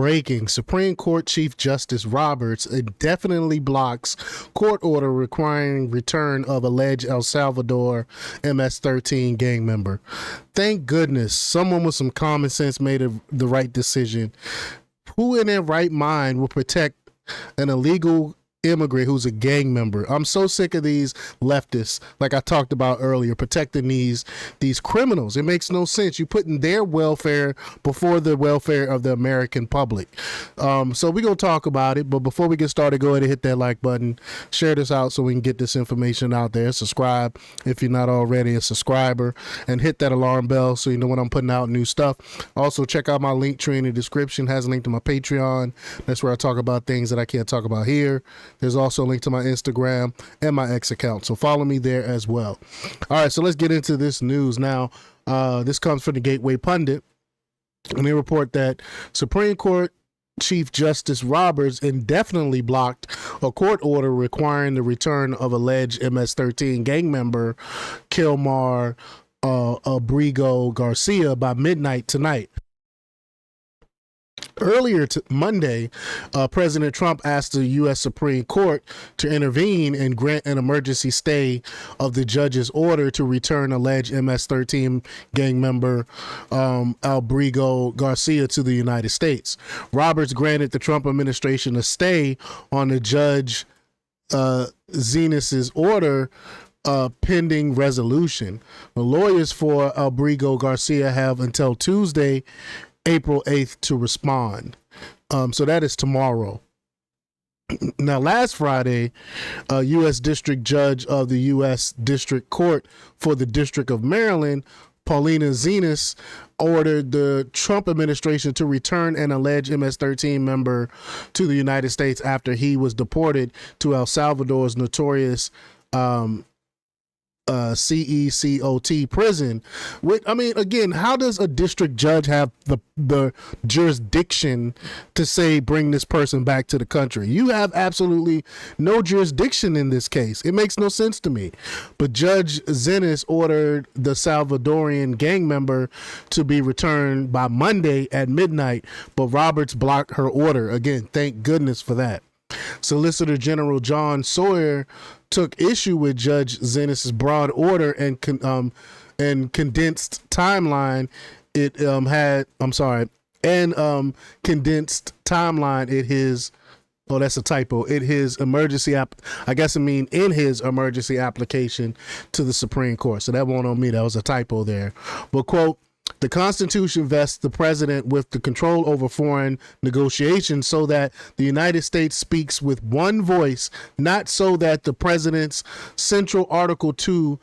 Breaking. Supreme Court Chief Justice Roberts indefinitely blocks court order requiring return of alleged El Salvador MS-13 gang member. Thank goodness someone with some common sense made the right decision. Who in their right mind will protect an illegal immigrant who's a gang member? I'm so sick of these leftists, like I talked about earlier, protecting these criminals. It makes no sense. You're putting their welfare before the welfare of the American public. So we're going to talk about it, but before we get started, go ahead and hit that like button, share this out so we can get this information out there, subscribe if you're not already a subscriber, and hit that alarm bell so you know when I'm putting out new stuff. Also, check out my link tree in the description. It has a link to my Patreon. That's where I talk about things that I can't talk about here. There's also a link to my Instagram and my X account, so follow me there as well. All right, so let's get into this news now. This comes from the Gateway Pundit, and they report that Supreme Court Chief Justice Roberts indefinitely blocked a court order requiring the return of alleged MS-13 gang member Kilmar Abrigo Garcia by midnight tonight. Earlier Monday, President Trump asked the U.S. Supreme Court to intervene and grant an emergency stay of the judge's order to return alleged MS-13 gang member Abrigo Garcia to the United States. Roberts granted the Trump administration a stay on the Judge Zenas' order pending resolution. The lawyers for Abrigo Garcia have until Tuesday, April 8th to respond. So that is tomorrow. Now, last Friday, a U.S. District Judge of the U.S. District Court for the District of Maryland, Paulina Zenas, ordered the Trump administration to return an alleged MS-13 member to the United States after he was deported to El Salvador's notorious CECOT prison. I mean, again, how does a district judge have the jurisdiction to say bring this person back to the country? You have absolutely no jurisdiction in this case. It makes no sense to me. But Judge Zenas ordered the Salvadorian gang member to be returned by Monday at midnight, but Roberts blocked her order. Again, thank goodness for that. Solicitor General John Sawyer took issue with Judge Zenas' broad order and condensed timeline. Condensed timeline at his. Oh, that's a typo. In his emergency in his emergency application to the Supreme Court. So that won't on me. That was a typo there. But quote, the Constitution vests the president with the control over foreign negotiations so that the United States speaks with one voice, not so that the president's central Article 2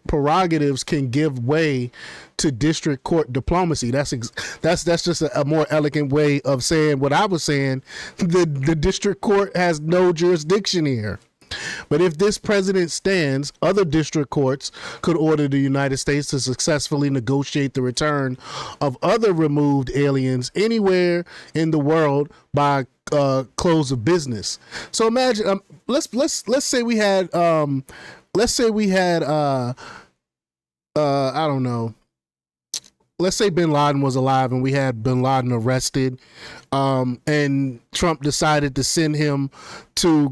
prerogatives can give way to district court diplomacy. That's just a more elegant way of saying what I was saying. The district court has no jurisdiction here. But if this president stands, other district courts could order the United States to successfully negotiate the return of other removed aliens anywhere in the world by close of business. So imagine, let's say we had, I don't know. Let's say bin Laden was alive and we had bin Laden arrested, and Trump decided to send him to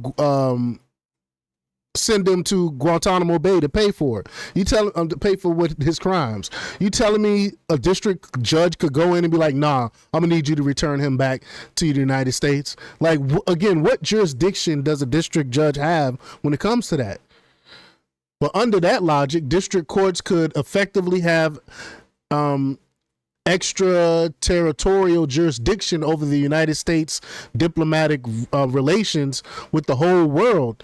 Guantanamo Bay to pay for it. You tell him to pay for what his crimes. You telling me a district judge could go in and be like, nah, I'm gonna need you to return him back to the United States? Like, again, what jurisdiction does a district judge have when it comes to that? But under that logic, district courts could effectively have extraterritorial jurisdiction over the United States diplomatic relations with the whole world.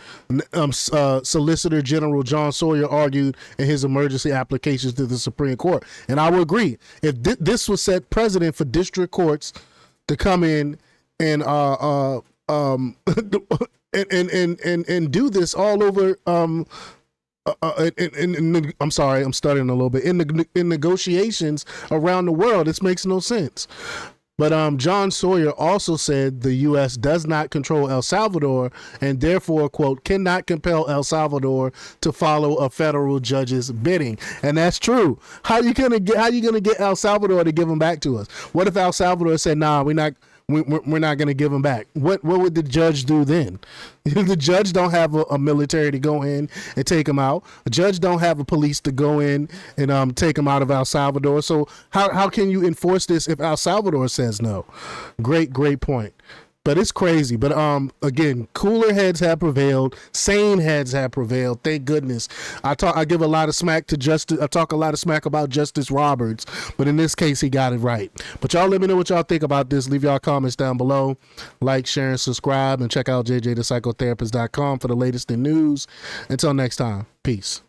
Solicitor General John Sawyer argued in his emergency applications to the Supreme Court. And I would agree. If this was set precedent for district courts to come in and and do this all over I'm sorry, I'm stuttering a little bit. In negotiations around the world, this makes no sense. But John Sawyer also said the U.S. does not control El Salvador and therefore, quote, cannot compel El Salvador to follow a federal judge's bidding. And that's true. How you gonna get El Salvador to give them back to us? What if El Salvador said, nah, we're not going to give them back? What would the judge do then? The judge don't have a military to go in and take them out. The judge don't have a police to go in and take them out of El Salvador. So how can you enforce this if El Salvador says no? Great point. But it's crazy. But again, cooler heads have prevailed. Sane heads have prevailed. Thank goodness. I give a lot of smack to Justice. I talk a lot of smack about Justice Roberts, but in this case, he got it right. But y'all let me know what y'all think about this. Leave y'all comments down below. Like, share, and subscribe, and check out jjthepsychotherapist.com for the latest in news. Until next time, peace.